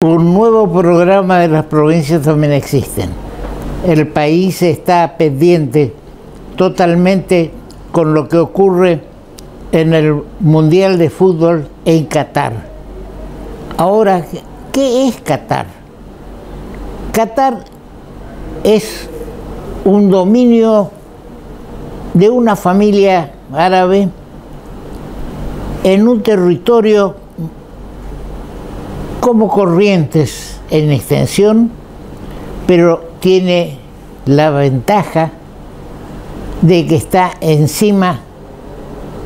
un nuevo programa de las provincias también existen. El país está pendiente totalmente con lo que ocurre en el Mundial de Fútbol en Qatar. Ahora, ¿qué es Qatar? Qatar es un dominio de una familia árabe en un territorio como Corrientes en extensión, pero tiene la ventaja de que está encima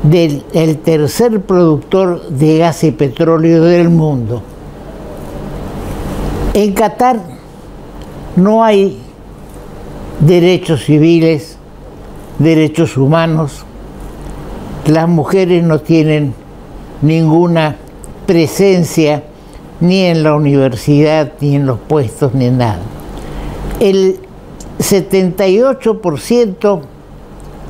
del tercer productor de gas y petróleo del mundo. En Qatar no hay derechos civiles, derechos humanos. Las mujeres no tienen ninguna presencia ni en la universidad, ni en los puestos, ni en nada. El 78%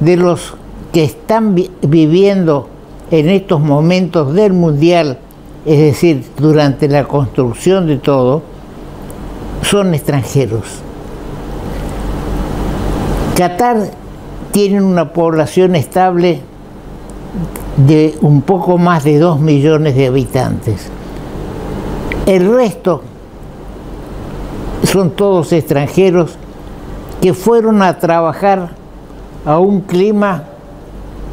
de los que están viviendo en estos momentos del Mundial, es decir, durante la construcción de todo, son extranjeros. Qatar tiene una población estable de un poco más de 2 millones de habitantes. El resto son todos extranjeros que fueron a trabajar a un clima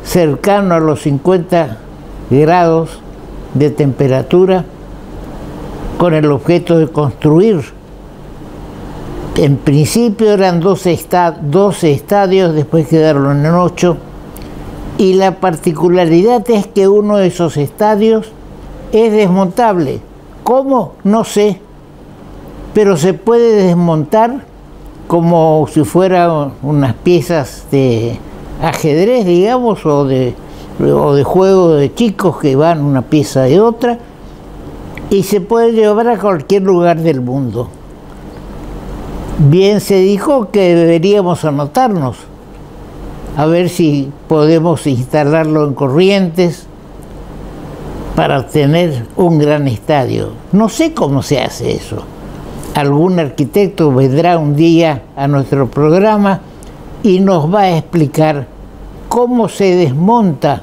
cercano a los 50 grados de temperatura con el objeto de construir. En principio eran 12 estadios, después quedaron en 8, y la particularidad es que uno de esos estadios es desmontable. ¿Cómo? No sé, pero se puede desmontar como si fueran unas piezas de ajedrez, digamos, o de juego de chicos que van una pieza de otra, y se puede llevar a cualquier lugar del mundo. Bien se dijo que deberíamos anotarnos, a ver si podemos instalarlo en Corrientes para tener un gran estadio. No sé cómo se hace eso. Algún arquitecto vendrá un día a nuestro programa y nos va a explicar cómo se desmonta,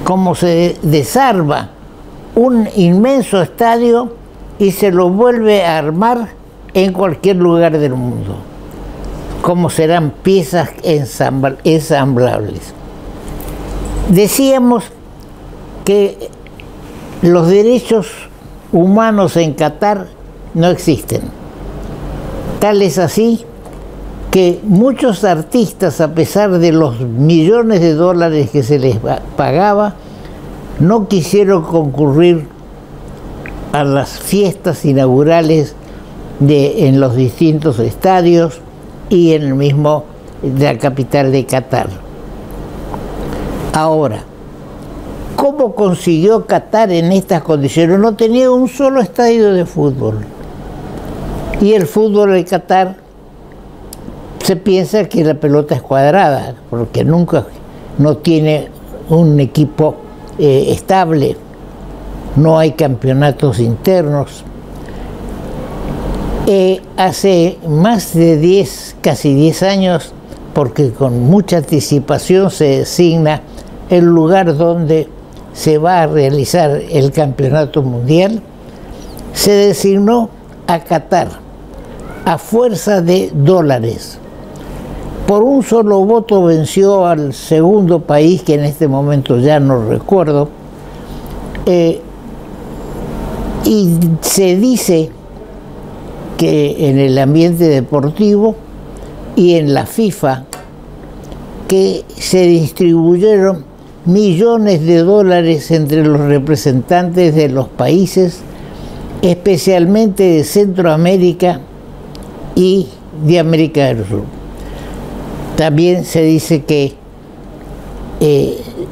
cómo se desarma un inmenso estadio y se lo vuelve a armar en cualquier lugar del mundo. Cómo serán piezas ensamblables. Decíamos que los derechos humanos en Qatar no existen. Tal es así que muchos artistas, a pesar de los millones de dólares que se les pagaba, no quisieron concurrir a las fiestas inaugurales en los distintos estadios y en el mismo de la capital de Qatar. Ahora, ¿cómo consiguió Qatar en estas condiciones? No tenía un solo estadio de fútbol. Y el fútbol de Qatar se piensa que la pelota es cuadrada, porque nunca no tiene un equipo estable, no hay campeonatos internos. Hace más de casi 10 años, porque con mucha anticipación se designa el lugar donde se va a realizar el campeonato mundial, se designó a Qatar a fuerza de dólares. Por un solo voto venció al segundo país, que en este momento ya no recuerdo, y se dice que en el ambiente deportivo y en la FIFA que se distribuyeron millones de dólares entre los representantes de los países, especialmente de Centroamérica y de América del Sur. También se dice que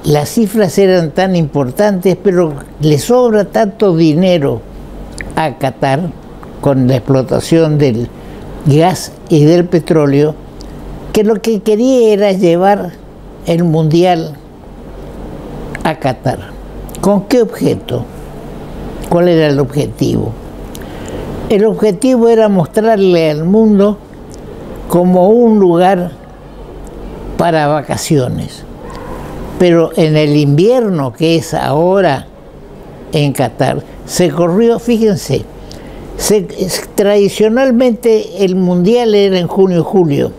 las cifras eran tan importantes, pero le sobra tanto dinero a Qatar con la explotación del gas y del petróleo, que lo que quería era llevar el mundial a Qatar. ¿Con qué objeto? ¿Cuál era el objetivo? El objetivo era mostrarle al mundo como un lugar para vacaciones. Pero en el invierno, que es ahora en Qatar, se corrió, fíjense, tradicionalmente el mundial era en junio-julio,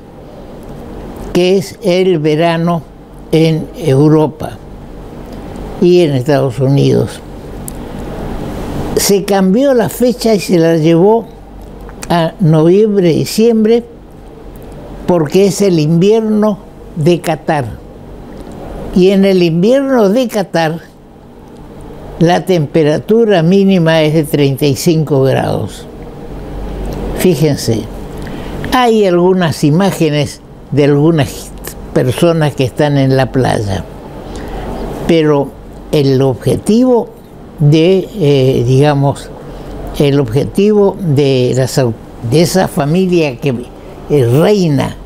que es el verano en Europa y en Estados Unidos. Se cambió la fecha y se la llevó a noviembre, diciembre, porque es el invierno de Qatar. Y en el invierno de Qatar, la temperatura mínima es de 35 grados. Fíjense, hay algunas imágenes de algunas personas que están en la playa, pero el objetivo de, digamos, el objetivo de esa familia que reina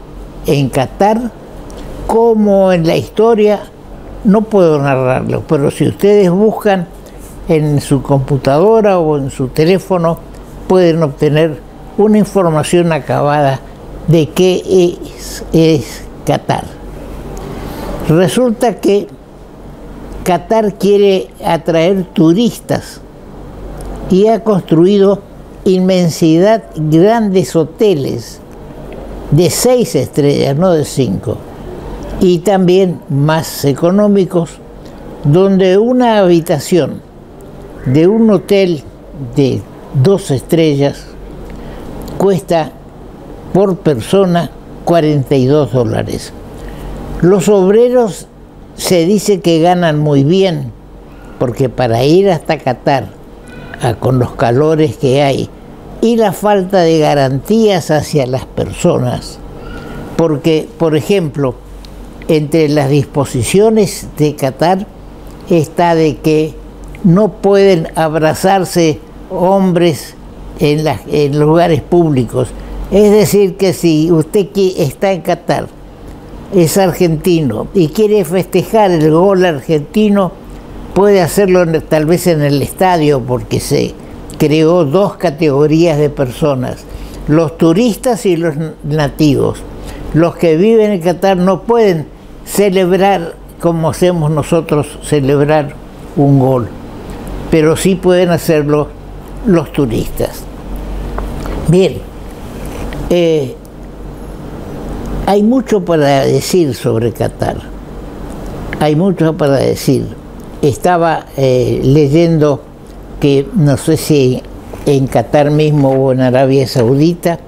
en Qatar, como en la historia, no puedo narrarlo, pero si ustedes buscan en su computadora o en su teléfono, pueden obtener una información acabada de qué es Qatar. Resulta que Qatar quiere atraer turistas y ha construido inmensidad, grandes hoteles de 6 estrellas, no de 5, y también más económicos, donde una habitación de un hotel de 2 estrellas cuesta por persona $42. Los obreros se dice que ganan muy bien, porque para ir hasta Qatar, con los calores que hay y la falta de garantías hacia las personas, porque, por ejemplo, entre las disposiciones de Qatar está de que no pueden abrazarse hombres en lugares públicos. Es decir, que si usted está en Qatar, es argentino y quiere festejar el gol argentino, puede hacerlo tal vez en el estadio, porque se creó 2 categorías de personas: los turistas y los nativos. Los que viven en Qatar no pueden celebrar como hacemos nosotros, celebrar un gol, pero sí pueden hacerlo los turistas. Bien, hay mucho para decir sobre Qatar, hay mucho para decir. Estaba leyendo que, no sé si en Qatar mismo o en Arabia Saudita,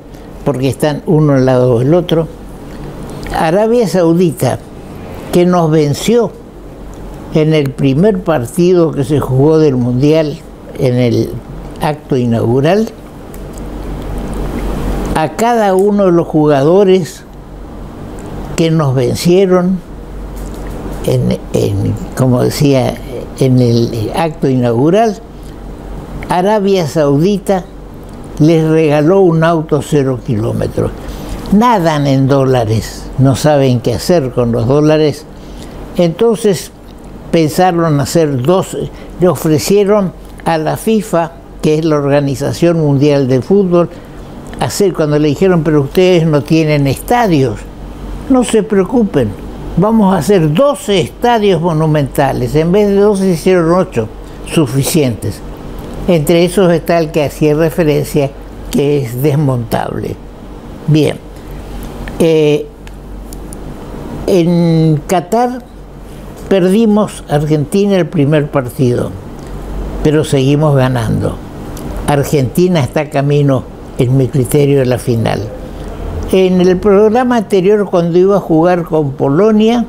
porque están uno al lado del otro, Arabia Saudita, que nos venció en el primer partido que se jugó del Mundial, en el acto inaugural, a cada uno de los jugadores que nos vencieron como decía, en el acto inaugural, Arabia Saudita les regaló un auto 0 kilómetros. Nadan en dólares, no saben qué hacer con los dólares, entonces pensaron hacer le ofrecieron a la FIFA, que es la Organización Mundial de Fútbol, cuando le dijeron, pero ustedes no tienen estadios, no se preocupen, vamos a hacer 12 estadios monumentales, en vez de 12 hicieron 8, suficientes. Entre esos está el que hacía referencia, que es desmontable. Bien, en Qatar perdimos Argentina el primer partido, pero seguimos ganando. Argentina está camino, en mi criterio, de la final. En el programa anterior, cuando iba a jugar con Polonia,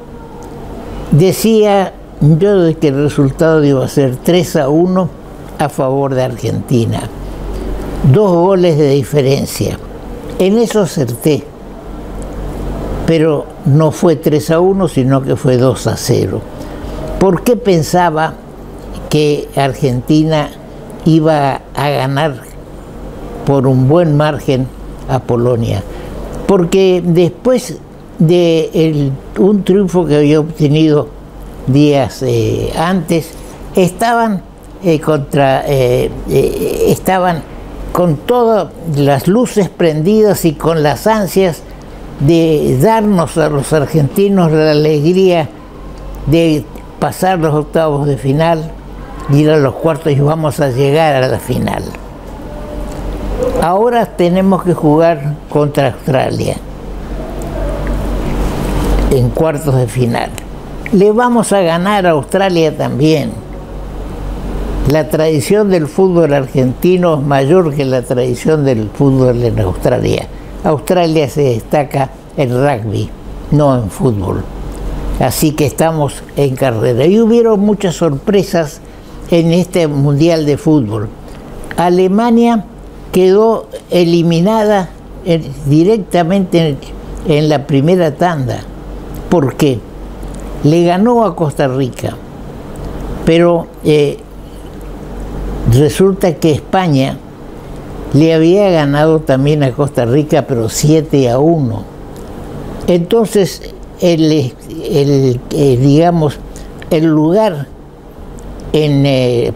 decía yo de que el resultado iba a ser 3-1 a favor de Argentina. 2 goles de diferencia. En eso acerté. Pero no fue 3-1, sino que fue 2-0. ¿Por qué pensaba que Argentina iba a ganar por un buen margen a Polonia? Porque después de un triunfo que había obtenido días con todas las luces prendidas y con las ansias de darnos a los argentinos la alegría de pasar los octavos de final, ir a los cuartos y vamos a llegar a la final. Ahora tenemos que jugar contra Australia en cuartos de final. Le vamos a ganar a Australia también. La tradición del fútbol argentino es mayor que la tradición del fútbol en Australia. Australia se destaca en rugby, no en fútbol. Así que estamos en carrera. Y hubieron muchas sorpresas en este Mundial de Fútbol. Alemania quedó eliminada directamente en la primera tanda. ¿Por qué? Le ganó a Costa Rica, pero resulta que España le había ganado también a Costa Rica, pero 7-1. Entonces, digamos, el lugar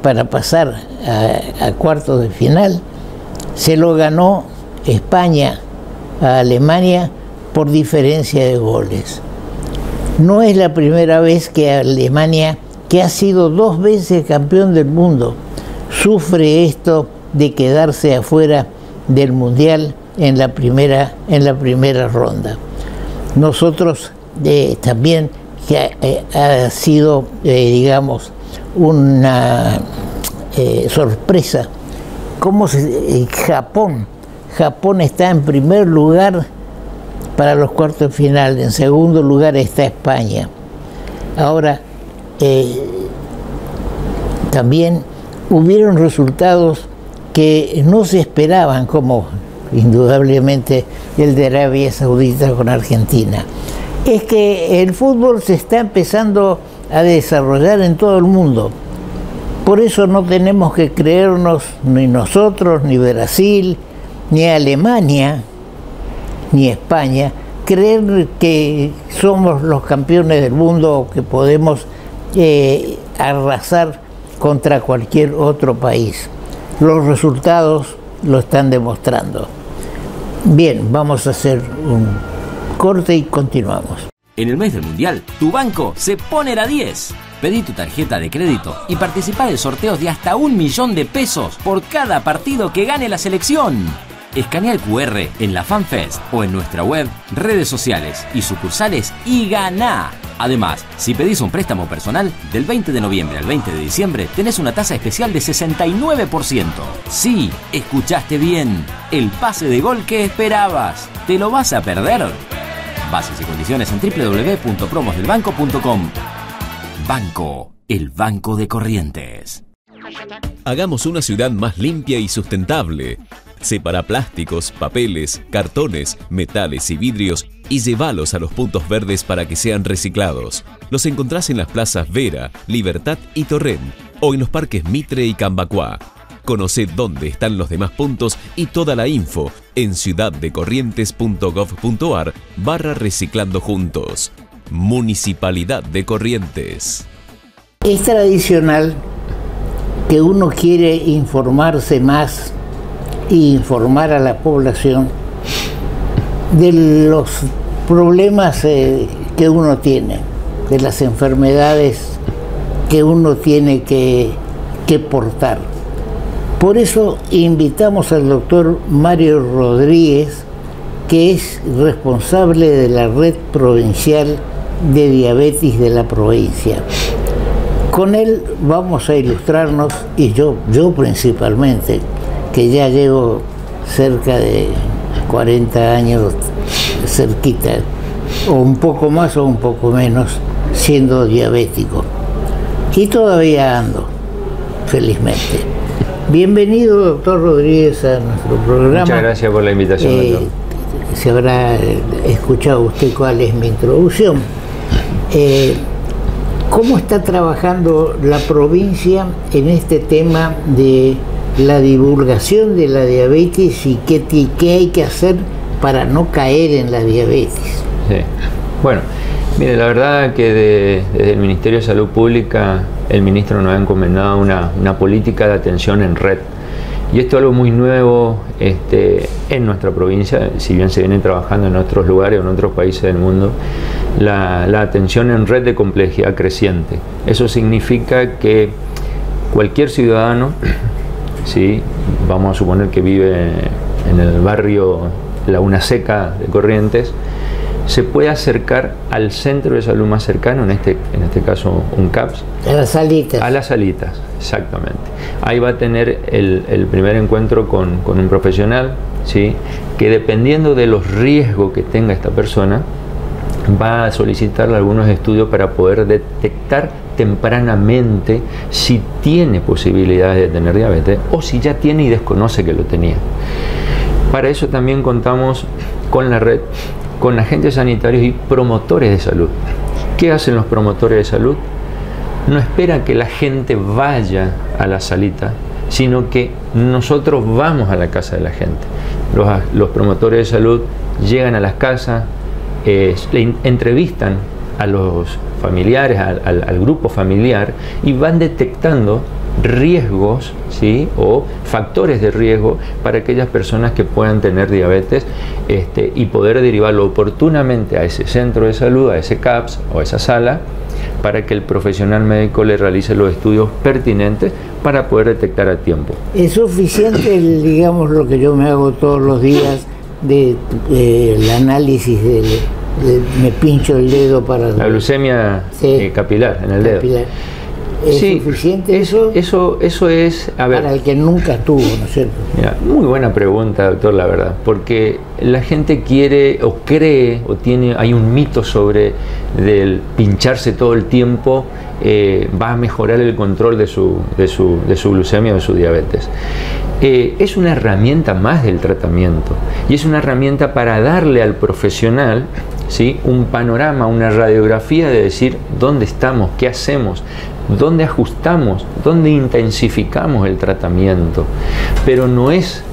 para pasar a cuartos de final se lo ganó España a Alemania por diferencia de goles. No es la primera vez que Alemania, que ha sido 2 veces campeón del mundo, sufre esto de quedarse afuera del Mundial en la primera ronda. Nosotros también, que ha sido, digamos, una sorpresa, como Japón está en primer lugar para los cuartos de final, en segundo lugar está España. Ahora, también hubieron resultados que no se esperaban, como indudablemente el de Arabia Saudita con Argentina. Es que el fútbol se está empezando a desarrollar en todo el mundo. Por eso no tenemos que creernos, ni nosotros, ni Brasil, ni Alemania, ni España, creer que somos los campeones del mundo o que podemos arrasar contra cualquier otro país. Los resultados lo están demostrando. Bien, vamos a hacer un corte y continuamos. En el mes del Mundial, tu banco se pone la 10. Pedí tu tarjeta de crédito y participá de sorteos de hasta 1 millón de pesos por cada partido que gane la selección. Escanea el QR en la FanFest o en nuestra web, redes sociales y sucursales y ganá. Además, si pedís un préstamo personal, del 20 de noviembre al 20 de diciembre tenés una tasa especial de 69%. Sí, escuchaste bien. El pase de gol que esperabas. ¿Te lo vas a perder? Bases y condiciones en www.promosdelbanco.com. Banco, el banco de Corrientes. Hagamos una ciudad más limpia y sustentable. Separa plásticos, papeles, cartones, metales y vidrios y llévalos a los puntos verdes para que sean reciclados. Los encontrás en las plazas Vera, Libertad y Torrent o en los parques Mitre y Cambacuá. Conocé dónde están los demás puntos y toda la info en ciudaddecorrientes.gov.ar/reciclando juntos. Municipalidad de Corrientes. Es tradicional que uno quiere informarse más e informar a la población de los problemas que uno tiene, de las enfermedades que uno tiene que portar. Por eso invitamos al doctor Mario Rodríguez, que es responsable de la Red Provincial de Diabetes de la provincia. Con él vamos a ilustrarnos, y yo principalmente, que ya llevo cerca de 40 años cerquita, o un poco más o un poco menos, siendo diabético. Y todavía ando, felizmente. Bienvenido, doctor Rodríguez, a nuestro programa. Muchas gracias por la invitación, doctor. Se habrá escuchado usted cuál es mi introducción. ¿Cómo está trabajando la provincia en este tema de la divulgación de la diabetes y qué hay que hacer para no caer en la diabetes? Sí. Bueno, mire, la verdad que desde el Ministerio de Salud Pública el ministro nos ha encomendado una política de atención en red. Y esto es algo muy nuevo en nuestra provincia, si bien se viene trabajando en otros lugares o en otros países del mundo, la atención en red de complejidad creciente. Eso significa que cualquier ciudadano, ¿sí?, vamos a suponer que vive en el barrio Laguna Seca de Corrientes, se puede acercar al centro de salud más cercano, en este caso un CAPS. A las salitas. A las salitas, exactamente. Ahí va a tener el primer encuentro con un profesional, ¿sí?, que dependiendo de los riesgos que tenga esta persona, va a solicitarle algunos estudios para poder detectar tempranamente si tiene posibilidades de tener diabetes o si ya tiene y desconoce que lo tenía. Para eso también contamos con la red, con agentes sanitarios y promotores de salud. ¿Qué hacen los promotores de salud? No esperan que la gente vaya a la salita, sino que nosotros vamos a la casa de la gente. Los promotores de salud llegan a las casas, le entrevistan a los familiares, al grupo familiar, y van detectando riesgos, ¿sí?, o factores de riesgo para aquellas personas que puedan tener diabetes, y poder derivarlo oportunamente a ese centro de salud, a ese CAPS o a esa sala, para que el profesional médico le realice los estudios pertinentes para poder detectar a tiempo. ¿Es suficiente, digamos, lo que yo me hago todos los días el análisis me pincho el dedo para... La glucemia, sí, capilar en el dedo. ¿Es suficiente eso? Eso es... A ver, para el que nunca tuvo, ¿no es cierto? Mira, muy buena pregunta, doctor, la verdad. Porque la gente quiere o cree o hay un mito sobre del pincharse todo el tiempo va a mejorar el control de su glucemia o de su diabetes. Es una herramienta más del tratamiento y es una herramienta para darle al profesional, ¿sí?, un panorama, una radiografía de decir dónde estamos, qué hacemos, dónde ajustamos, dónde intensificamos el tratamiento. Pero no es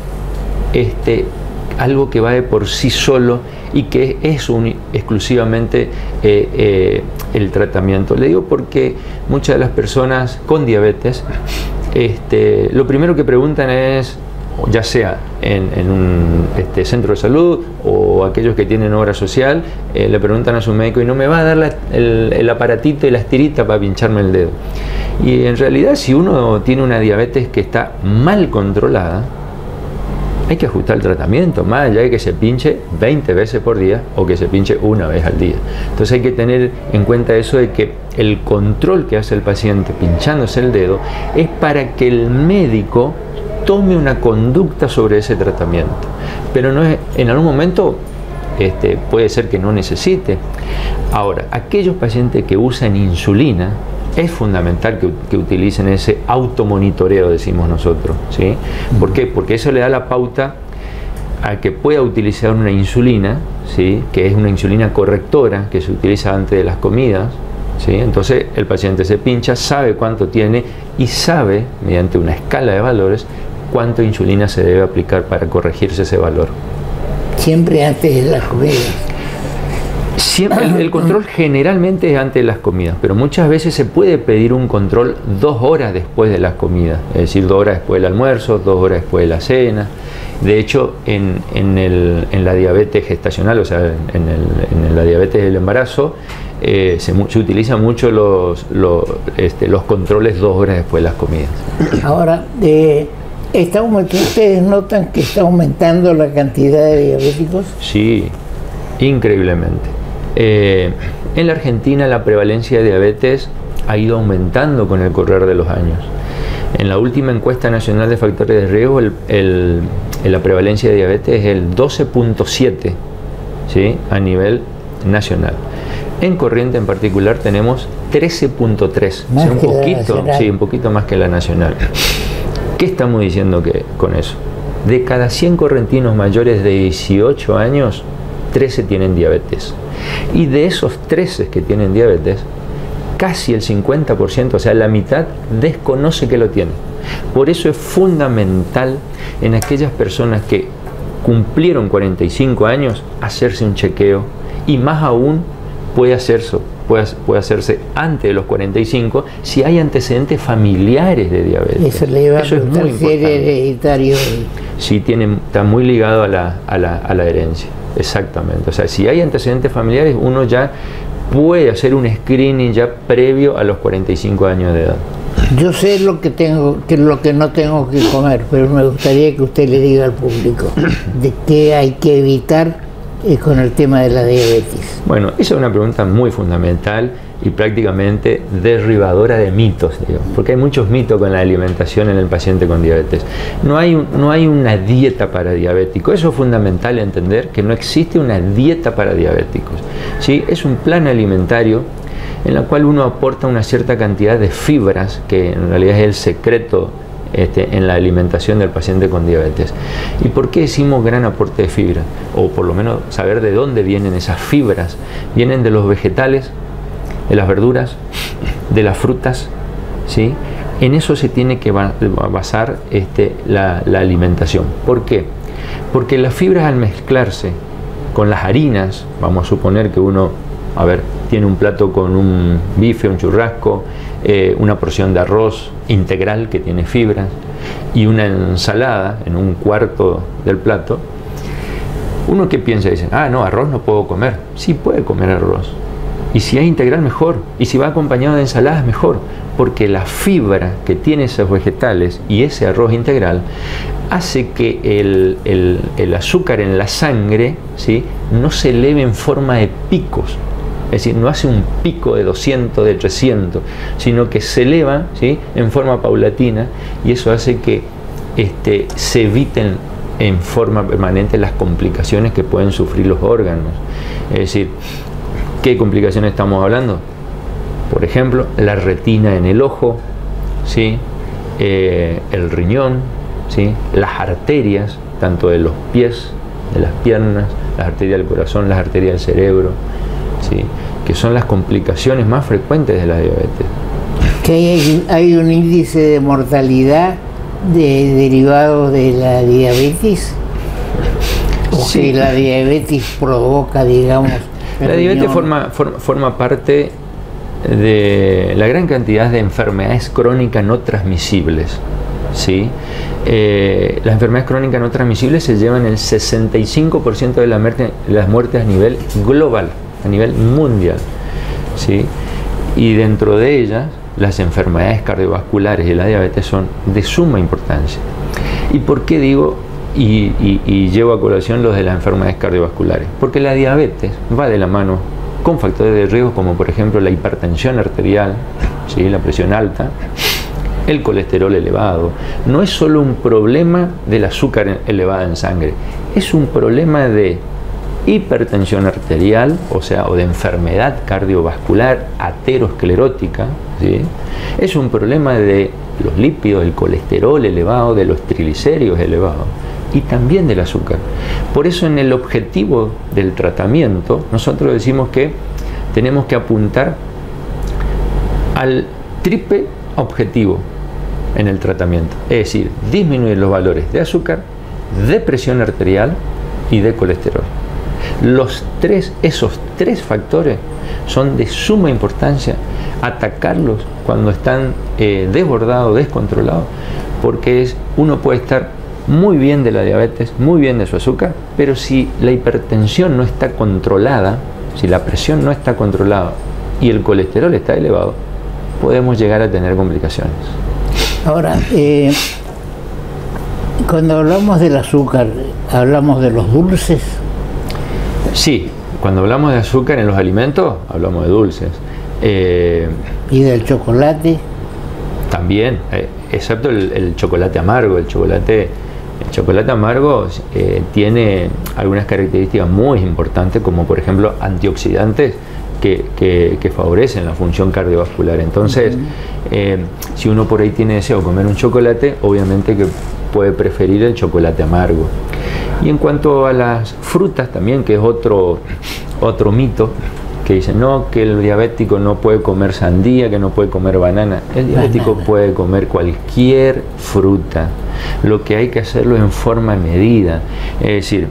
algo que va de por sí solo y que es exclusivamente el tratamiento. Le digo porque muchas de las personas con diabetes, lo primero que preguntan es, ya sea en un centro de salud o aquellos que tienen obra social, le preguntan a su médico, ¿y no me va a dar el aparatito y la estirita para pincharme el dedo? Y en realidad, si uno tiene una diabetes que está mal controlada, hay que ajustar el tratamiento, más allá de que se pinche 20 veces por día o que se pinche una vez al día. Entonces hay que tener en cuenta eso de que el control que hace el paciente pinchándose el dedo es para que el médico tome una conducta sobre ese tratamiento. Pero no es, en algún momento puede ser que no necesite. Ahora, aquellos pacientes que usan insulina, es fundamental que utilicen ese automonitoreo, decimos nosotros, ¿sí? ¿Por qué? Porque eso le da la pauta a que pueda utilizar una insulina, ¿sí?, que es una insulina correctora que se utiliza antes de las comidas, ¿sí? Entonces el paciente se pincha, sabe cuánto tiene y sabe, mediante una escala de valores, cuánto insulina se debe aplicar para corregirse ese valor. Siempre antes de las comidas. Siempre, el control generalmente es antes de las comidas, pero muchas veces se puede pedir un control 2 horas después de las comidas, es decir, 2 horas después del almuerzo, 2 horas después de la cena. De hecho, en la diabetes gestacional, o sea, en la diabetes del embarazo, se utilizan mucho los controles 2 horas después de las comidas. Ahora, ¿ustedes notan que está aumentando la cantidad de diabéticos? Sí, increíblemente. En la Argentina la prevalencia de diabetes ha ido aumentando con el correr de los años. En la última encuesta nacional de factores de riesgo, la prevalencia de diabetes es el 12.7, ¿sí?, a nivel nacional. En Corrientes en particular tenemos 13.3, un poquito más que la nacional. ¿Qué estamos diciendo con eso? De cada 100 correntinos mayores de 18 años, 13 tienen diabetes. Y de esos 13 que tienen diabetes, casi el 50%, o sea, la mitad, desconoce que lo tiene. Por eso es fundamental en aquellas personas que cumplieron 45 años hacerse un chequeo, y más aún puede hacerse puede hacerse antes de los 45 si hay antecedentes familiares de diabetes. Eso le iba a preguntar muy si era hereditario. Sí, está muy ligado a la herencia, exactamente. O sea, si hay antecedentes familiares, uno ya puede hacer un screening ya previo a los 45 años de edad. Yo sé lo que lo que no tengo que comer, pero me gustaría que usted le diga al público de qué hay que evitar con el tema de la diabetes. Bueno, esa es una pregunta muy fundamental y prácticamente derribadora de mitos, digo, porque hay muchos mitos con la alimentación en el paciente con diabetes. No hay una dieta para diabéticos. Eso es fundamental entender, que no existe una dieta para diabéticos, ¿sí? Es un plan alimentario en la cual uno aporta una cierta cantidad de fibras, que en realidad es el secreto en la alimentación del paciente con diabetes. ¿Y por qué decimos gran aporte de fibra? O por lo menos saber de dónde vienen esas fibras. Vienen de los vegetales, de las verduras, de las frutas, ¿sí? En eso se tiene que basar la alimentación. ¿Por qué? Porque las fibras, al mezclarse con las harinas, vamos a suponer que uno, tiene un plato con un bife, un churrasco, una porción de arroz integral que tiene fibras y una ensalada en un cuarto del plato, uno que piensa y dice, no, arroz no puedo comer. Sí puede comer arroz, y si es integral mejor, y si va acompañado de ensaladas mejor, porque la fibra que tiene esos vegetales y ese arroz integral hace que el azúcar en la sangre, ¿sí?, no se eleve en forma de picos. Es decir, no hace un pico de 200, de 300, sino que se eleva, ¿sí?, en forma paulatina, y eso hace que se eviten en forma permanente las complicaciones que pueden sufrir los órganos. Es decir, ¿qué complicaciones estamos hablando? Por ejemplo, la retina en el ojo, ¿sí?, el riñón, ¿sí?, las arterias, tanto de los pies, de las piernas, las arterias del corazón, las arterias del cerebro, ¿sí?, que son las complicaciones más frecuentes de la diabetes. ¿Que hay un índice de mortalidad derivado de la diabetes? ¿O sí, que la diabetes provoca, digamos? La diabetes forma parte de la gran cantidad de enfermedades crónicas no transmisibles, ¿sí? Las enfermedades crónicas no transmisibles se llevan el 65% de las muertes a nivel global, a nivel mundial, ¿sí? Y dentro de ellas, las enfermedades cardiovasculares y la diabetes son de suma importancia. ¿Y por qué digo y llevo a colación los de las enfermedades cardiovasculares? Porque la diabetes va de la mano con factores de riesgo como por ejemplo la hipertensión arterial, ¿sí?, la presión alta, el colesterol elevado. No es solo un problema del azúcar elevada en sangre, es un problema de hipertensión arterial, o de enfermedad cardiovascular aterosclerótica, ¿sí? Es un problema de los lípidos, el colesterol elevado, de los triglicéridos elevados y también del azúcar. Por eso en el objetivo del tratamiento nosotros decimos que tenemos que apuntar al triple objetivo en el tratamiento, es decir, disminuir los valores de azúcar, de presión arterial y de colesterol. Esos tres factores son de suma importancia atacarlos cuando están desbordados, descontrolados, porque uno puede estar muy bien de la diabetes, muy bien de su azúcar, pero si la hipertensión no está controlada, si la presión no está controlada y el colesterol está elevado, podemos llegar a tener complicaciones. Ahora, cuando hablamos del azúcar, ¿hablamos de los dulces? Sí, cuando hablamos de azúcar en los alimentos, hablamos de dulces. ¿Y del chocolate? También, excepto el chocolate amargo. El chocolate amargo tiene algunas características muy importantes, como por ejemplo antioxidantes que favorecen la función cardiovascular. Entonces, si uno por ahí tiene deseo de comer un chocolate, obviamente que puede preferir el chocolate amargo. Y en cuanto a las frutas también, que es otro mito, que dicen no, que el diabético no puede comer sandía, que no puede comer banana. El diabético puede comer cualquier fruta. Lo que hay que hacerlo en forma medida. Es decir,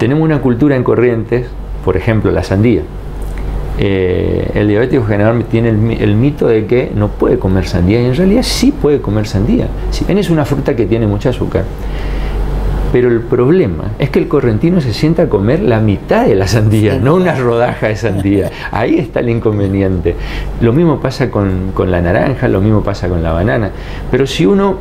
tenemos una cultura en Corrientes, por ejemplo la sandía, el diabético generalmente tiene el mito de que no puede comer sandía, y en realidad sí puede comer sandía. Si bien es una fruta que tiene mucho azúcar, pero el problema es que el correntino se sienta a comer la mitad de la sandía, no una rodaja de sandía. Ahí está el inconveniente. Lo mismo pasa con la naranja, lo mismo pasa con la banana. Pero si uno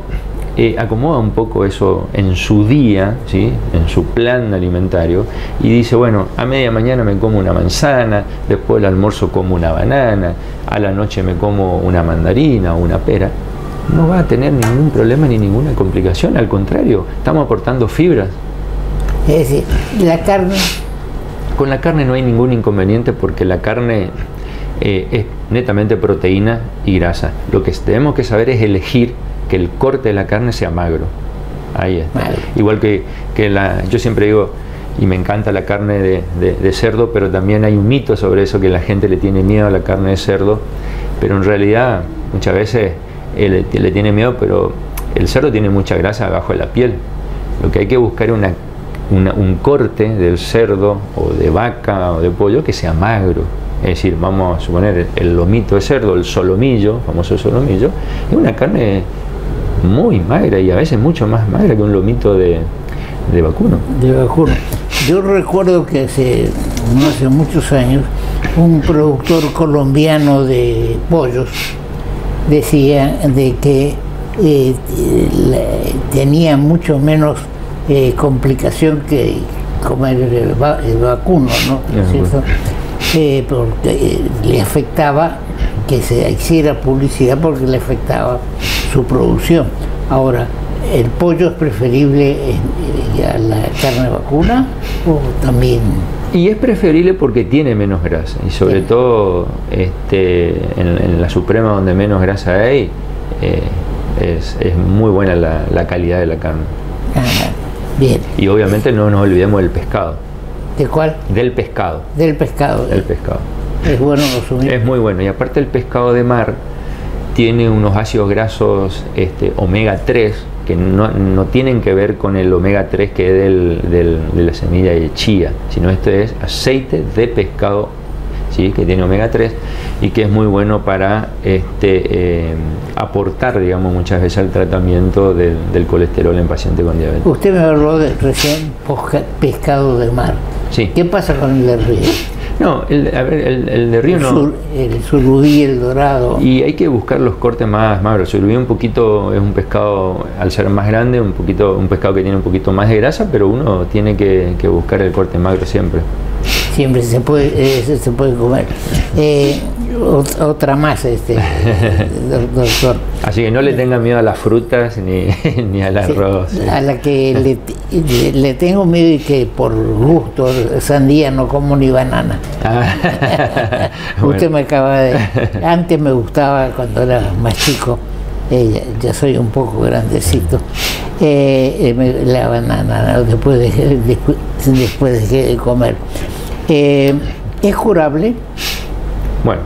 acomoda un poco eso en su día, ¿sí?, en su plan alimentario, y dice, bueno, a media mañana me como una manzana, después del almuerzo como una banana, a la noche me como una mandarina o una pera, no va a tener ningún problema ni ninguna complicación. Al contrario, estamos aportando fibras. Es decir, la carne... Con la carne no hay ningún inconveniente, porque la carne es netamente proteína y grasa. Lo que tenemos que saber es elegir que el corte de la carne sea magro. Ahí está. Vale. Igual que yo siempre digo, y me encanta la carne de cerdo, pero también hay un mito sobre eso, que la gente le tiene miedo a la carne de cerdo, pero en realidad muchas veces le tiene miedo, pero el cerdo tiene mucha grasa abajo de la piel. Lo que hay que buscar es un corte del cerdo o de vaca o de pollo que sea magro. Es decir, vamos a suponer el lomito de cerdo, el solomillo, famoso solomillo, es una carne muy magra, y a veces mucho más magra que un lomito de vacuno. De vacuno. Yo recuerdo que no hace muchos años, un productor colombiano de pollos decía de que tenía mucho menos complicación que comer el vacuno, ¿no? ¿Cierto? Porque le afectaba que se hiciera publicidad, porque le afectaba su producción. Ahora, ¿el pollo es preferible a la carne vacuna o también? Y es preferible porque tiene menos grasa, y sobre todo en la Suprema, donde menos grasa hay, es muy buena la calidad de la carne. Ah, bien. Y obviamente no nos olvidemos del pescado. ¿De cuál? Del pescado. Del pescado. Del pescado. Es bueno consumir. Es muy bueno. Y aparte, el pescado de mar tiene unos ácidos grasos omega 3, que no tienen que ver con el omega 3 que es de la semilla de chía, sino este es aceite de pescado, ¿sí?, que tiene omega 3 y que es muy bueno para aportar, digamos, muchas veces al tratamiento del colesterol en pacientes con diabetes. Usted me habló recién pescado de mar. Sí. ¿Qué pasa con el de río? No, el de río no. El surubí, el dorado. Y hay que buscar los cortes más magros. El surubí es un pescado, al ser más grande, un pescado que tiene un poquito más de grasa, pero uno tiene que buscar el corte magro siempre. Siempre se puede comer. Otra más, doctor. Así que no le tenga miedo a las frutas ni al arroz. Sí. A la que le tengo miedo, y que por gusto, sandía no como ni banana. Usted me acaba de... Antes me gustaba cuando era más chico, ya soy un poco grandecito, la banana, ¿no? después dejé de comer. ¿Es curable? Bueno,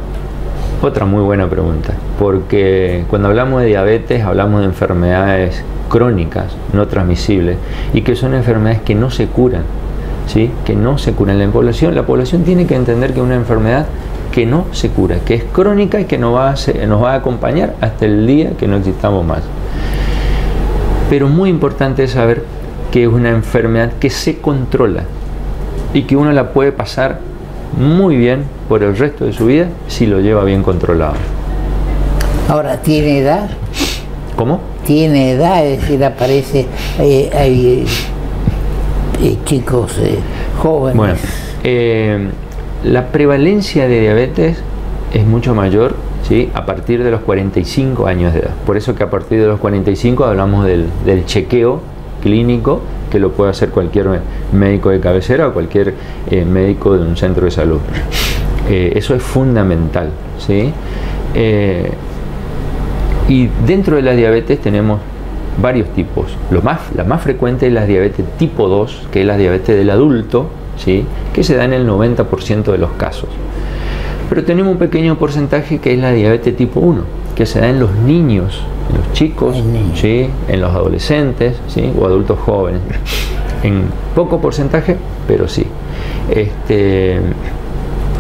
otra muy buena pregunta, porque cuando hablamos de diabetes hablamos de enfermedades crónicas, no transmisibles, y que son enfermedades que no se curan, ¿sí?, que no se curan. La población tiene que entender que es una enfermedad que no se cura, que es crónica y que nos va a acompañar hasta el día que no existamos más. Pero muy importante es saber que es una enfermedad que se controla y que uno la puede pasar muy bien por el resto de su vida si lo lleva bien controlado. Ahora, ¿tiene edad? ¿Cómo? Tiene edad, es decir, aparece, hay chicos jóvenes. Bueno, la prevalencia de diabetes es mucho mayor, ¿sí?, a partir de los 45 años de edad. Por eso que a partir de los 45 hablamos del chequeo clínico, que lo puede hacer cualquier médico de cabecera o cualquier médico de un centro de salud. Eso es fundamental, ¿sí? Y dentro de la diabetes tenemos varios tipos. La más frecuente es la diabetes tipo 2, que es la diabetes del adulto, ¿sí?, que se da en el 90% de los casos. Pero tenemos un pequeño porcentaje que es la diabetes tipo 1, que se da en los niños, en los chicos, ¿sí?, en los adolescentes, ¿sí?, o adultos jóvenes. En poco porcentaje, pero sí.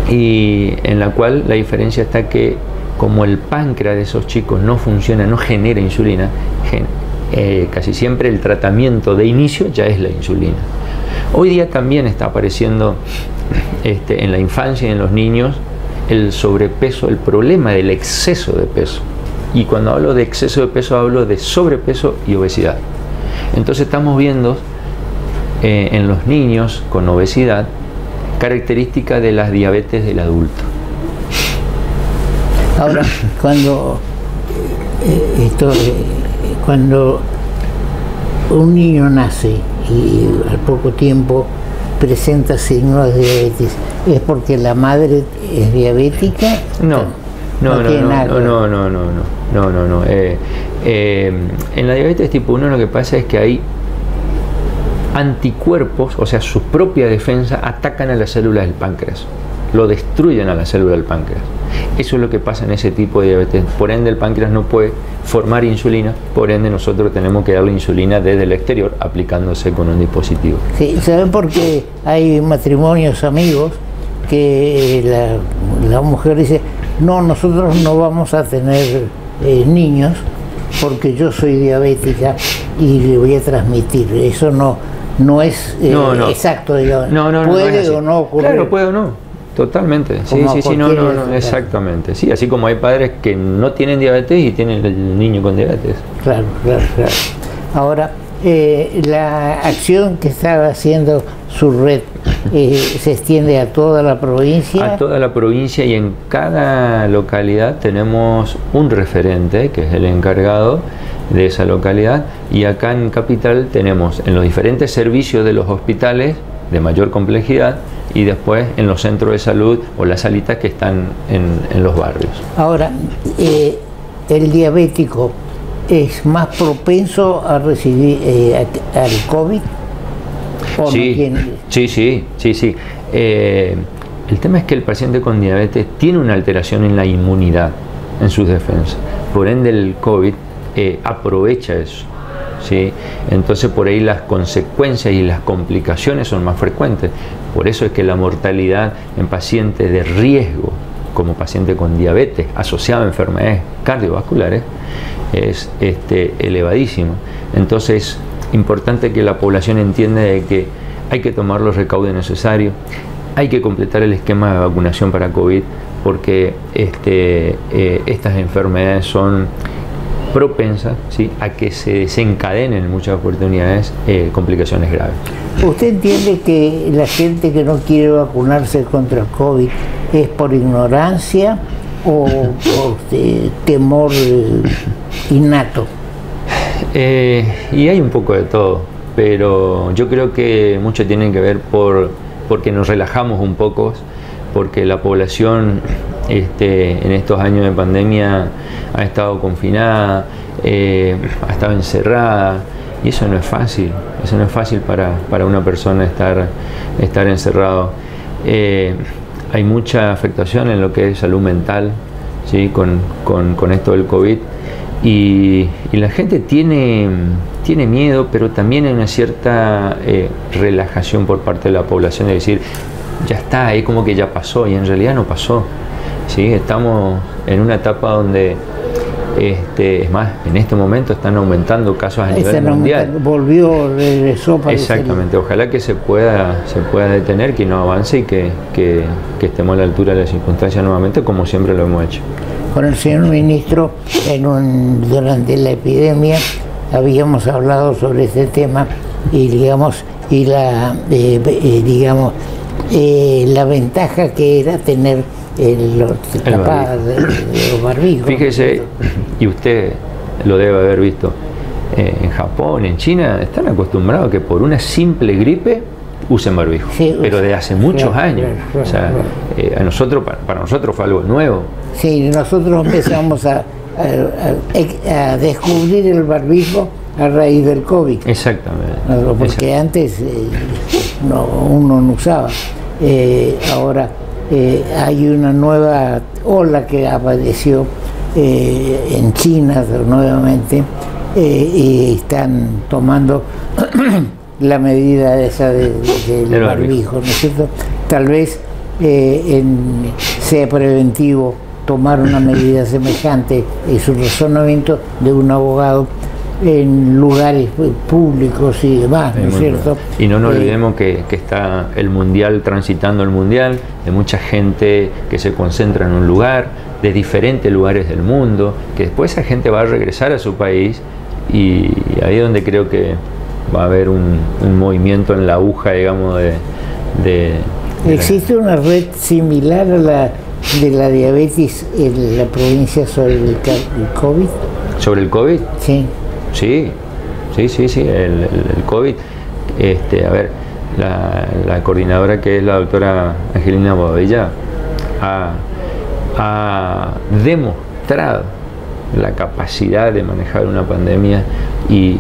y en la cual la diferencia está que como el páncreas de esos chicos no funciona, no genera insulina, casi siempre el tratamiento de inicio ya es la insulina. Hoy día también está apareciendo en la infancia y en los niños el sobrepeso, el problema del exceso de peso. Y cuando hablo de exceso de peso hablo de sobrepeso y obesidad. Entonces estamos viendo en los niños con obesidad características de las diabetes del adulto. Ahora, cuando un niño nace y al poco tiempo presenta signos de diabetes, ¿es porque la madre es diabética? No. En la diabetes tipo 1 lo que pasa es que hay anticuerpos, o sea, su propia defensa atacan a las células del páncreas, lo destruyen a la célula del páncreas. Eso es lo que pasa en ese tipo de diabetes. Por ende, el páncreas no puede formar insulina, por ende nosotros tenemos que darle insulina desde el exterior aplicándose con un dispositivo. Sí, ¿saben por qué hay matrimonios amigos que la mujer dice, no, nosotros no vamos a tener niños porque yo soy diabética y le voy a transmitir? Eso no es exacto, digamos. ¿Puede o no ocurrir? Claro, puede o no. Totalmente, sí, exactamente. Sí, así como hay padres que no tienen diabetes y tienen el niño con diabetes. Claro. Ahora, la acción que está haciendo su red se extiende a toda la provincia. A toda la provincia, y en cada localidad tenemos un referente que es el encargado de esa localidad, y acá en Capital tenemos en los diferentes servicios de los hospitales de mayor complejidad y después en los centros de salud o las salitas que están en los barrios. Ahora, el diabético es más propenso a recibir al COVID. Sí. El tema es que el paciente con diabetes tiene una alteración en la inmunidad, en sus defensas. Por ende, el COVID aprovecha eso. ¿Sí? Entonces por ahí las consecuencias y las complicaciones son más frecuentes. Por eso es que la mortalidad en pacientes de riesgo, como paciente con diabetes asociado a enfermedades cardiovasculares, es elevadísima. Entonces es importante que la población entienda de que hay que tomar los recaudos necesarios, hay que completar el esquema de vacunación para COVID, porque estas enfermedades son propensas, ¿sí?, a que se desencadenen en muchas oportunidades complicaciones graves. ¿Usted entiende que la gente que no quiere vacunarse contra el COVID es por ignorancia o por temor innato? Y hay un poco de todo, pero yo creo que mucho tiene que ver porque nos relajamos un poco, porque la población en estos años de pandemia ha estado confinada, ha estado encerrada, y eso no es fácil, para una persona estar encerrado. Hay mucha afectación en lo que es salud mental, ¿sí?, con esto del COVID, y la gente tiene miedo, pero también hay una cierta relajación por parte de la población de decir, ya está, es como que ya pasó, y en realidad no pasó. ¿Sí? Estamos en una etapa donde, es más, en este momento están aumentando casos a nivel mundial. Regresó. Exactamente, ojalá que se pueda detener, que no avance y que estemos a la altura de las circunstancias nuevamente, como siempre lo hemos hecho. Con el señor ministro, durante la epidemia, habíamos hablado sobre este tema y la ventaja que era tener los barbijos. Fíjese, y usted lo debe haber visto, en Japón, en China, están acostumbrados a que por una simple gripe usen barbijo, pero de hace muchos años. O sea, para nosotros fue algo nuevo. Sí, nosotros empezamos a descubrir el barbijo a raíz del COVID. Exactamente. Porque antes uno no usaba. Ahora hay una nueva ola que apareció en China nuevamente, y están tomando la medida esa del barbijo, ¿no es cierto? Tal vez sea preventivo tomar una medida semejante. Es un razonamiento de un abogado en lugares públicos y demás, ¿no es cierto? Y no nos olvidemos que está el mundial, transitando el mundial, de mucha gente que se concentra en un lugar, de diferentes lugares del mundo, que después esa gente va a regresar a su país, y ahí es donde creo que va a haber un movimiento en la aguja, digamos, ¿Existe una red similar a la de la diabetes en la provincia sobre el COVID? ¿Sobre el COVID? Sí. Sí, el COVID. A ver, la coordinadora, que es la doctora Angelina Bobadilla, ha demostrado la capacidad de manejar una pandemia y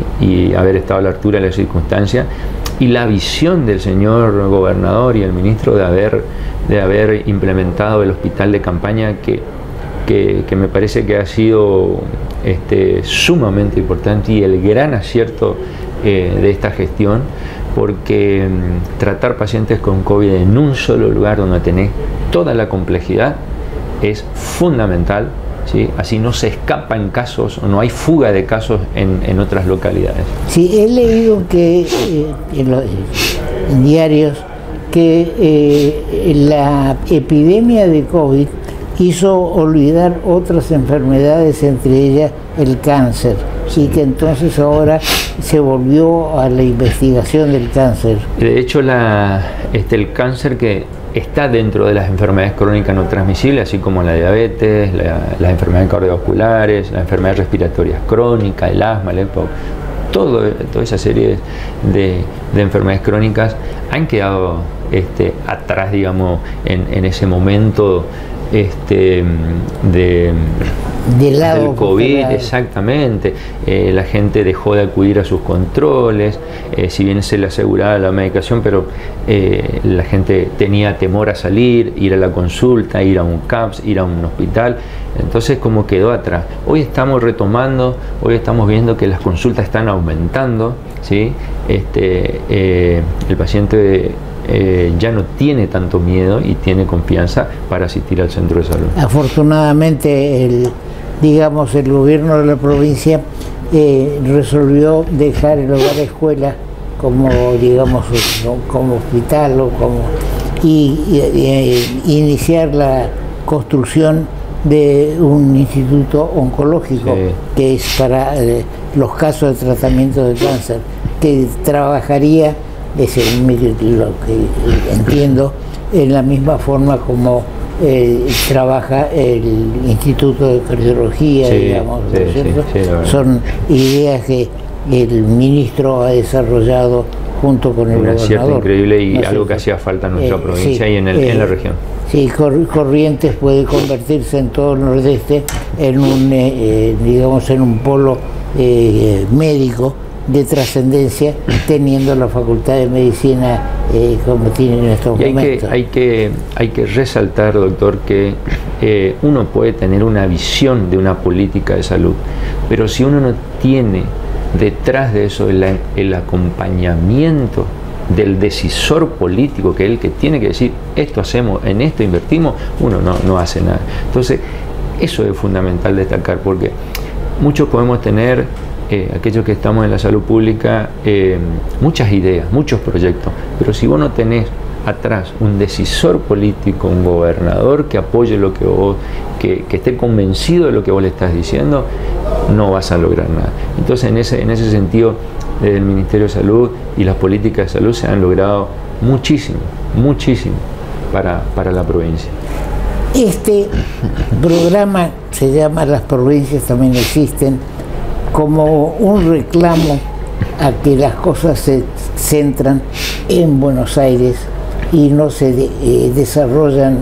haber estado a la altura de las circunstancias, y la visión del señor gobernador y el ministro de haber implementado el hospital de campaña, que me parece que ha sido sumamente importante, y el gran acierto de esta gestión, porque tratar pacientes con COVID en un solo lugar donde tenés toda la complejidad es fundamental, ¿sí? Así no se escapan casos, o no hay fuga de casos en otras localidades. Sí, he leído que en diarios que la epidemia de COVID hizo olvidar otras enfermedades, entre ellas el cáncer, y que entonces ahora se volvió a la investigación del cáncer. De hecho, el cáncer, que está dentro de las enfermedades crónicas no transmisibles, así como la diabetes, las enfermedades cardiovasculares, las enfermedades respiratorias crónicas, el asma, el EPOC, toda esa serie de enfermedades crónicas han quedado atrás, digamos, en ese momento del COVID, exactamente. La gente dejó de acudir a sus controles, si bien se le aseguraba la medicación, pero la gente tenía temor a salir, ir a la consulta, ir a un CAPS, ir a un hospital. Entonces, como quedó atrás. Hoy estamos retomando, hoy estamos viendo que las consultas están aumentando, ¿sí? El paciente ya no tiene tanto miedo y tiene confianza para asistir al centro de salud. Afortunadamente, el gobierno de la provincia resolvió dejar el hogar escuela como, digamos, como hospital, o iniciar la construcción de un instituto oncológico, sí, que es para los casos de tratamiento de cáncer, que trabajaría, según lo que entiendo, en la misma forma como trabaja el Instituto de Cardiología, sí, digamos, ¿no es cierto? Sí, son ideas que el ministro ha desarrollado junto con el gobernador. Un acierto increíble, y algo que hacía falta en nuestra provincia, sí, y en la región. Sí, Corrientes puede convertirse en todo el nordeste en un, en un polo médico de trascendencia, teniendo la Facultad de Medicina como tiene en estos momentos. Hay que resaltar, doctor, que uno puede tener una visión de una política de salud, pero si uno no tiene detrás de eso el acompañamiento del decisor político, que es el que tiene que decir esto hacemos, en esto invertimos, uno no hace nada. Entonces, eso es fundamental destacar, porque muchos podemos tener, aquellos que estamos en la salud pública, muchas ideas, muchos proyectos, pero si vos no tenés atrás un decisor político, un gobernador que apoye lo que vos, que esté convencido de lo que vos le estás diciendo, no vas a lograr nada. Entonces, en ese sentido, desde el Ministerio de Salud y las políticas de salud se han logrado muchísimo para la provincia. Este programa se llama Las Provincias También Existen, como un reclamo a que las cosas se centran en Buenos Aires y no se desarrollan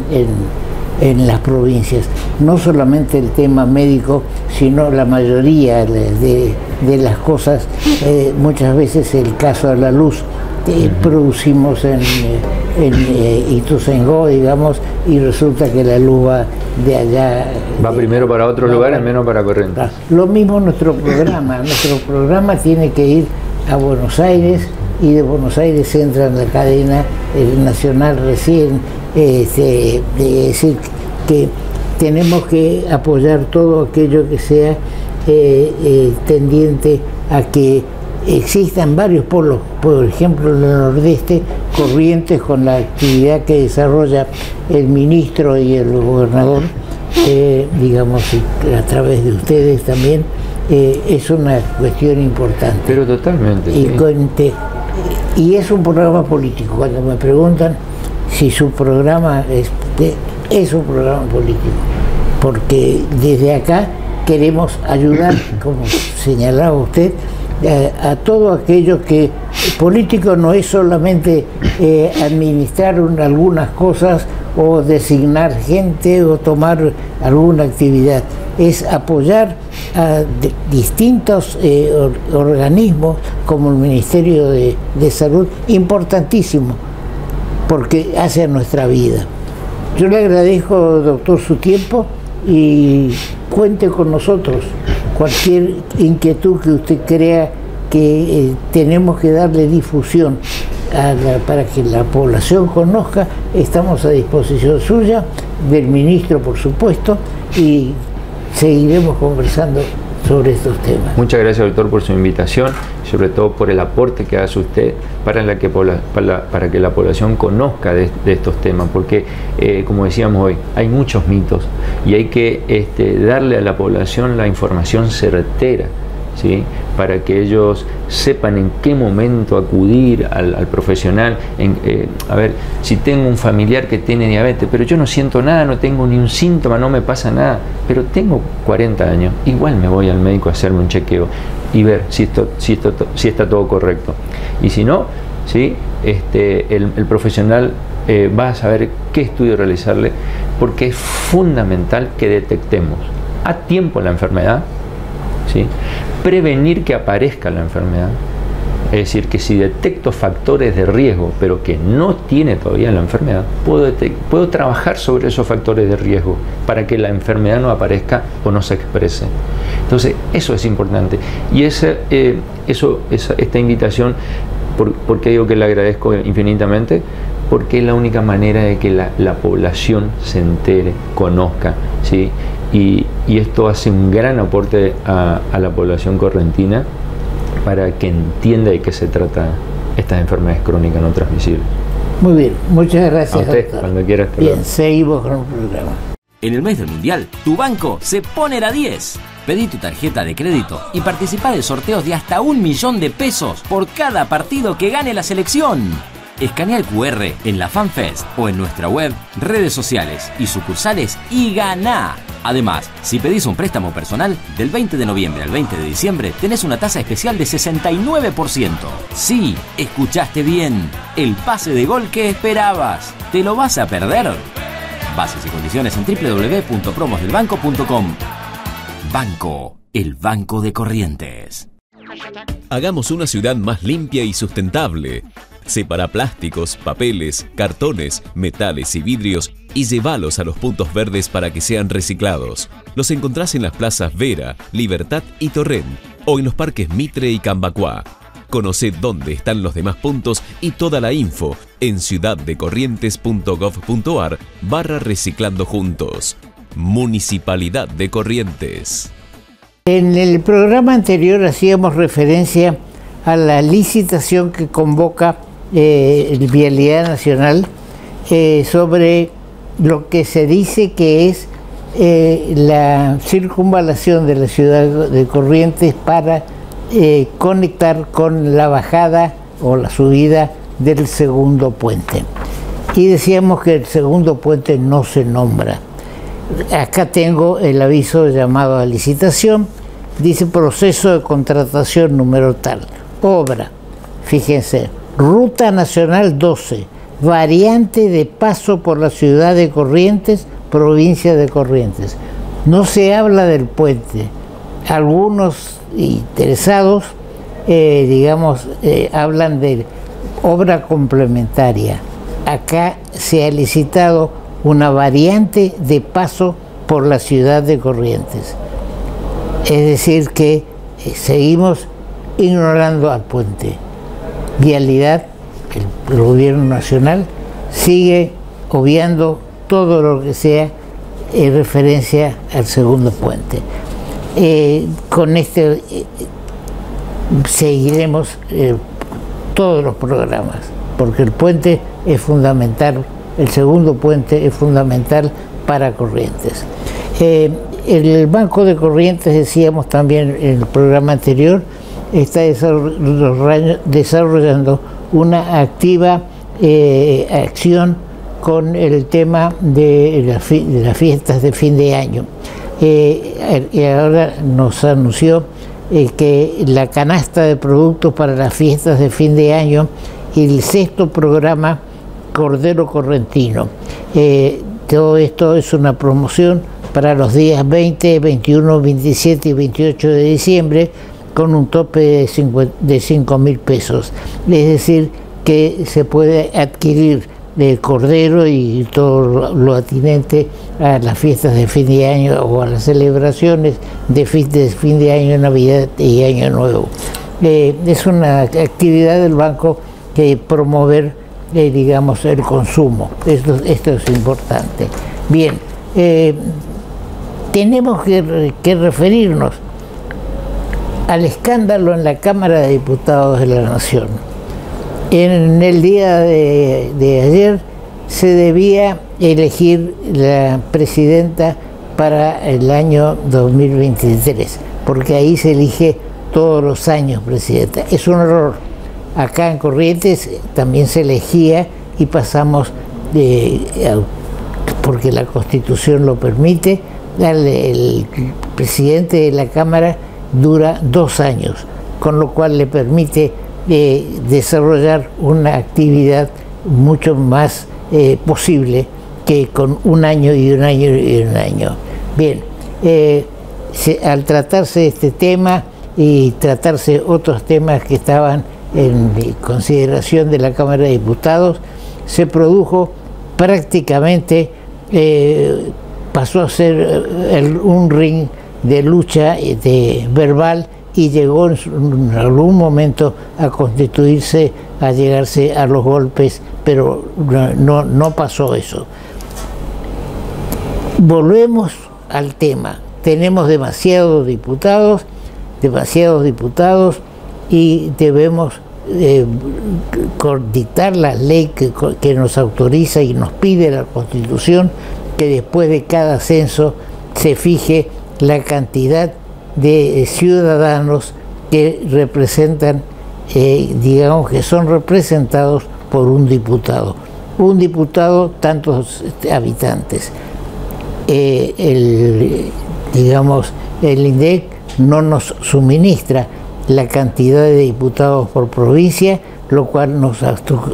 en las provincias. No solamente el tema médico, sino la mayoría de las cosas. Muchas veces el caso de la luz, producimos en Ituzaingó, digamos, y resulta que la luz va de allá. Va primero para otro lugar y menos para Corrientes. Lo mismo nuestro programa. Nuestro programa tiene que ir a Buenos Aires, y de Buenos Aires entra en la cadena nacional recién, Es decir, que tenemos que apoyar todo aquello que sea tendiente a que existan varios polos, por ejemplo en el nordeste, Corrientes, con la actividad que desarrolla el ministro y el gobernador, digamos, a través de ustedes también, es una cuestión importante. Pero totalmente. Y es un programa político. Cuando me preguntan si su programa es un programa político, porque desde acá queremos ayudar, como señalaba usted, a todo aquello que político no es solamente administrar algunas cosas o designar gente o tomar alguna actividad, es apoyar a distintos organismos como el Ministerio de Salud, importantísimo, porque hace nuestra vida. Yo le agradezco, doctor, su tiempo y cuente con nosotros. Cualquier inquietud que usted crea que tenemos que darle difusión para que la población conozca, estamos a disposición suya, del ministro por supuesto, y seguiremos conversando sobre estos temas. Muchas gracias, doctor, por su invitación, sobre todo por el aporte que hace usted para que la población conozca de estos temas, porque como decíamos hoy, hay muchos mitos y hay que darle a la población la información certera, ¿sí? Para que ellos sepan en qué momento acudir al profesional. A ver, si tengo un familiar que tiene diabetes, pero yo no siento nada, no tengo ni un síntoma, no me pasa nada, pero tengo 40 años, igual me voy al médico a hacerme un chequeo y ver si está todo correcto. Y si no, ¿sí? El profesional va a saber qué estudio realizarle, porque es fundamental que detectemos a tiempo la enfermedad, ¿sí? Prevenir que aparezca la enfermedad, es decir, que si detecto factores de riesgo pero que no tiene todavía la enfermedad, puedo trabajar sobre esos factores de riesgo para que la enfermedad no aparezca o no se exprese. Entonces eso es importante, y esta invitación, ¿por qué digo que le agradezco infinitamente? Porque es la única manera de que la población se entere, conozca, ¿sí? Y esto hace un gran aporte a la población correntina para que entienda de qué se trata estas enfermedades crónicas no transmisibles. Muy bien, muchas gracias, a usted, doctor. Cuando quiera. Bien, seguimos con el programa. En el mes del Mundial, tu banco se pone la 10. Pedí tu tarjeta de crédito y participá de sorteos de hasta 1 millón de pesos por cada partido que gane la selección. Escanea el QR en la FanFest o en nuestra web, redes sociales y sucursales y ganá. Además, si pedís un préstamo personal, del 20 de noviembre al 20 de diciembre tenés una tasa especial de 69%. Sí, escuchaste bien. El pase de gol que esperabas. ¿Te lo vas a perder? Bases y condiciones en www.promosdelbanco.com. Banco, el Banco de Corrientes. Hagamos una ciudad más limpia y sustentable. Separa plásticos, papeles, cartones, metales y vidrios y llévalos a los puntos verdes para que sean reciclados. Los encontrás en las plazas Vera, Libertad y Torrent, o en los parques Mitre y Cambacuá. Conocé dónde están los demás puntos y toda la info en ciudaddecorrientes.gov.ar/reciclando juntos. Municipalidad de Corrientes. En el programa anterior hacíamos referencia a la licitación que convoca Vialidad Nacional sobre lo que se dice que es la circunvalación de la ciudad de Corrientes para conectar con la bajada o la subida del segundo puente. Y decíamos que el segundo puente no se nombra. Acá tengo el aviso llamado a licitación, dice proceso de contratación número tal, obra, fíjense, Ruta Nacional 12, variante de paso por la ciudad de Corrientes, provincia de Corrientes. No se habla del puente. Algunos interesados, hablan de obra complementaria. Acá se ha licitado una variante de paso por la ciudad de Corrientes. Es decir que seguimos ignorando al puente. Vialidad, el gobierno nacional, sigue obviando todo lo que sea en referencia al segundo puente. Con este seguiremos todos los programas, porque el puente es fundamental, el segundo puente es fundamental para Corrientes. El Banco de Corrientes, decíamos también en el programa anterior, está desarrollando una activa acción con el tema de las fiestas de fin de año. Y ahora nos anunció que la canasta de productos para las fiestas de fin de año y el 6º programa Cordero Correntino. Todo esto es una promoción para los días 20, 21, 27 y 28 de diciembre con un tope de 5.000 pesos. Es decir, que se puede adquirir de cordero y todo lo atinente a las fiestas de fin de año o a las celebraciones de fin de año, Navidad y Año Nuevo. Es una actividad del banco que promover, digamos, el consumo. Esto es importante. Bien, tenemos que referirnos al escándalo en la Cámara de Diputados de la Nación. En el día de ayer se debía elegir la presidenta para el año 2023, porque ahí se elige todos los años presidenta. Es un error. Acá en Corrientes también se elegía y pasamos, porque la Constitución lo permite, el presidente de la Cámara dura 2 años, con lo cual le permite desarrollar una actividad mucho más posible que con 1 año y 1 año y 1 año. Bien, al tratarse este tema y tratarse otros temas que estaban en consideración de la Cámara de Diputados, se produjo prácticamente, pasó a ser un ring de lucha verbal, y llegó en algún momento a constituirse, a llegarse a los golpes, pero no pasó eso. Volvemos al tema. Tenemos demasiados diputados y debemos dictar la ley que nos autoriza y nos pide la Constitución, que después de cada censo se fije la cantidad de ciudadanos que representan, digamos que son representados por un diputado. Un diputado, tantos habitantes. Digamos, el INDEC no nos suministra la cantidad de diputados por provincia, lo cual nos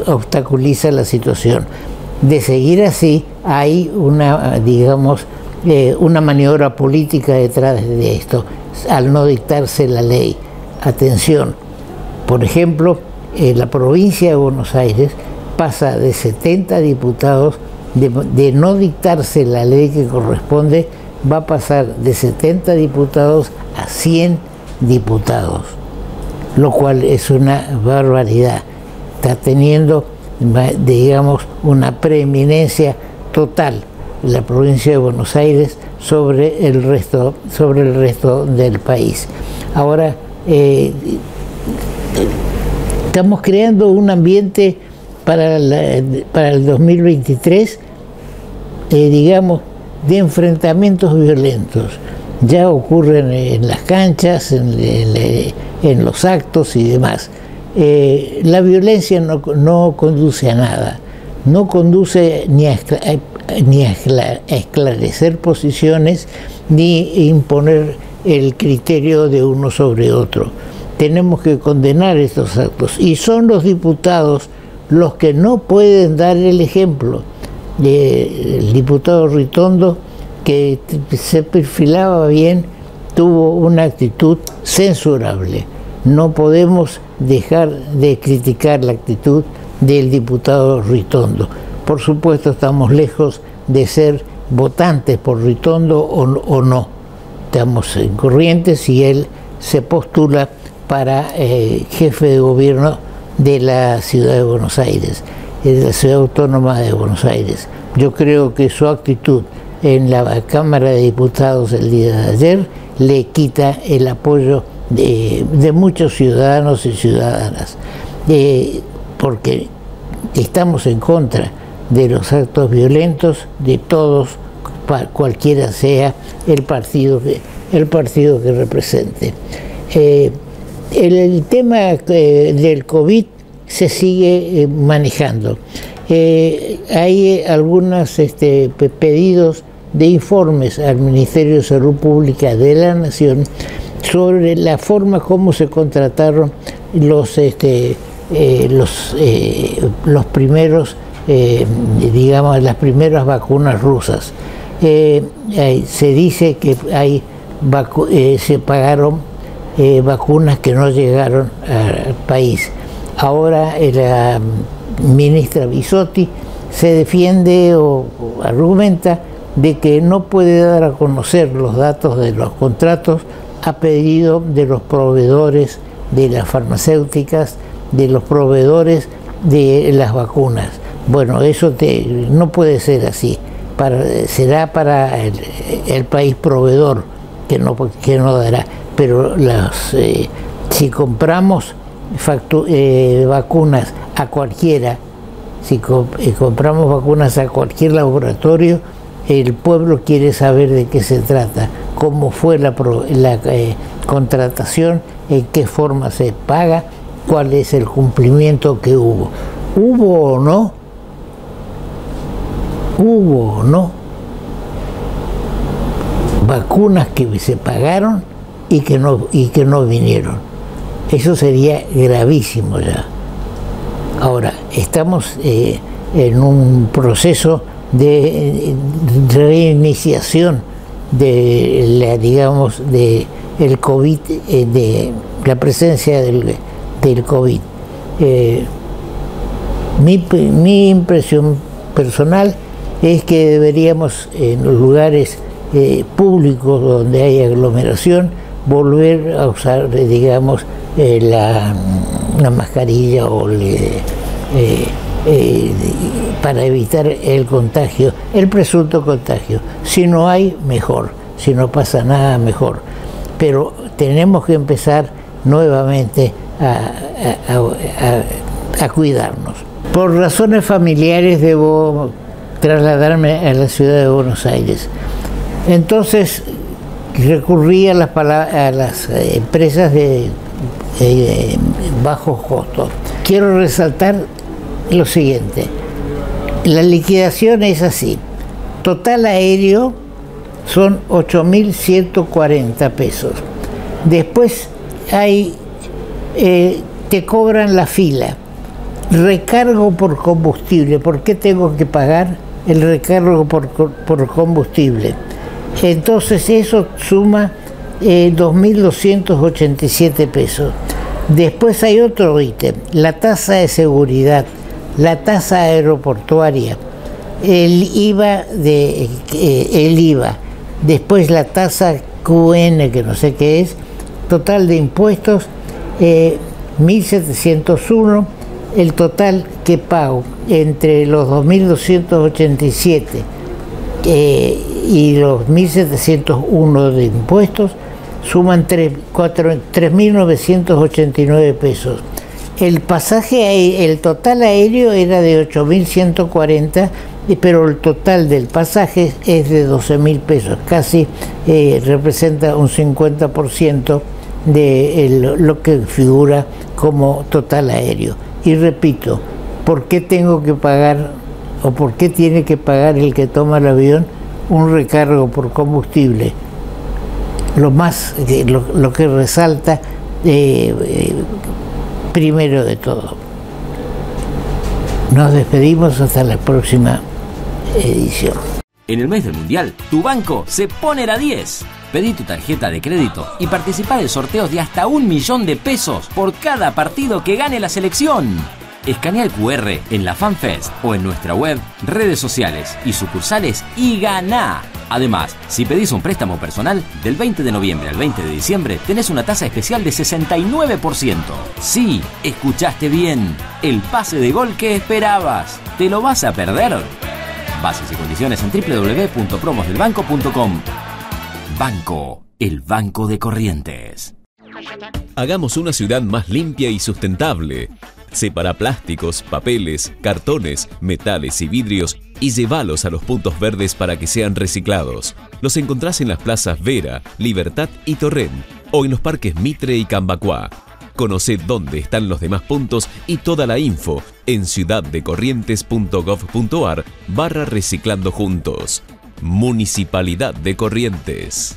obstaculiza la situación. De seguir así, hay una, digamos, una maniobra política detrás de esto, al no dictarse la ley. Atención, por ejemplo, la provincia de Buenos Aires pasa de 70 diputados, de no dictarse la ley que corresponde, va a pasar de 70 diputados a 100 diputados, lo cual es una barbaridad. Está teniendo, digamos, una preeminencia total la provincia de Buenos Aires sobre el resto del país. Ahora estamos creando un ambiente para el 2023, digamos, de enfrentamientos violentos. Ya ocurren en las canchas, en los actos y demás. La violencia no conduce a nada, no conduce ni a esclarecer posiciones ni imponer el criterio de uno sobre otro. Tenemos que condenar estos actos, y son los diputados los que no pueden dar el ejemplo. El diputado Ritondo, que se perfilaba bien, tuvo una actitud censurable. No podemos dejar de criticar la actitud del diputado Ritondo. Por supuesto, estamos lejos de ser votantes por Ritondo o no. Estamos en Corrientes y él se postula para jefe de gobierno de la ciudad de Buenos Aires, de la ciudad autónoma de Buenos Aires. Yo creo que su actitud en la Cámara de Diputados el día de ayer le quita el apoyo de muchos ciudadanos y ciudadanas, porque estamos en contra de los actos violentos de todos, cualquiera sea el partido que represente. El tema del COVID se sigue manejando. Hay algunos pedidos de informes al Ministerio de Salud Pública de la Nación sobre la forma como se contrataron los primeros, digamos, las primeras vacunas rusas. Se dice que se pagaron vacunas que no llegaron al país. Ahora la ministra Bisotti se defiende o argumenta de que no puede dar a conocer los datos de los contratos a pedido de los proveedores de las farmacéuticas, de los proveedores de las vacunas. Bueno, eso no puede ser así. Será para el país proveedor que no dará. Pero si compramos vacunas a cualquiera, si compramos vacunas a cualquier laboratorio, el pueblo quiere saber de qué se trata, cómo fue la contratación, en qué forma se paga, cuál es el cumplimiento que hubo. ¿Hubo o no? ¿Hubo o no vacunas que se pagaron y que no vinieron? Eso sería gravísimo ya. Ahora, estamos en un proceso de reiniciación de el COVID, de la presencia del COVID. Mi impresión personal es que deberíamos, en los lugares públicos donde hay aglomeración, volver a usar, digamos, la mascarilla o para evitar el contagio, el presunto contagio. Si no hay, mejor. Si no pasa nada, mejor. Pero tenemos que empezar nuevamente a cuidarnos. Por razones familiares debo trasladarme a la ciudad de Buenos Aires. Entonces recurrí a las empresas de bajos costos. Quiero resaltar lo siguiente: la liquidación es así. Total aéreo son 8.140 pesos. Después te cobran la fila. Recargo por combustible. ¿Por qué tengo que pagar el recargo por combustible? Entonces eso suma 2.287 pesos. Después hay otro ítem: la tasa de seguridad, la tasa aeroportuaria, el IVA, después la tasa QN, que no sé qué es, total de impuestos 1.701. El total que pago entre los 2.287 y los 1.701 de impuestos suman 3.989 pesos. El pasaje, el total aéreo era de 8.140, pero el total del pasaje es de 12.000 pesos, casi representa un 50% de lo que figura como total aéreo. Y repito, ¿por qué tengo que pagar, o por qué tiene que pagar el que toma el avión un recargo por combustible? Lo que resalta primero de todo. Nos despedimos hasta la próxima edición. En el mes del Mundial, tu banco se pone la 10. Pedí tu tarjeta de crédito y participá de sorteos de hasta 1 millón de pesos por cada partido que gane la selección. Escanea el QR en la FanFest o en nuestra web, redes sociales y sucursales y ganá. Además, si pedís un préstamo personal, del 20 de noviembre al 20 de diciembre tenés una tasa especial de 69%. Sí, escuchaste bien. El pase de gol que esperabas. ¿Te lo vas a perder? Bases y condiciones en www.promosdelbanco.com. Banco, el banco de Corrientes. Hagamos una ciudad más limpia y sustentable. Separa plásticos, papeles, cartones, metales y vidrios y llévalos a los puntos verdes para que sean reciclados. Los encontrás en las plazas Vera, Libertad y Torrent o en los parques Mitre y Cambacuá. Conoce dónde están los demás puntos y toda la info en ciudaddecorrientes.gov.ar/reciclando juntos. Municipalidad de Corrientes.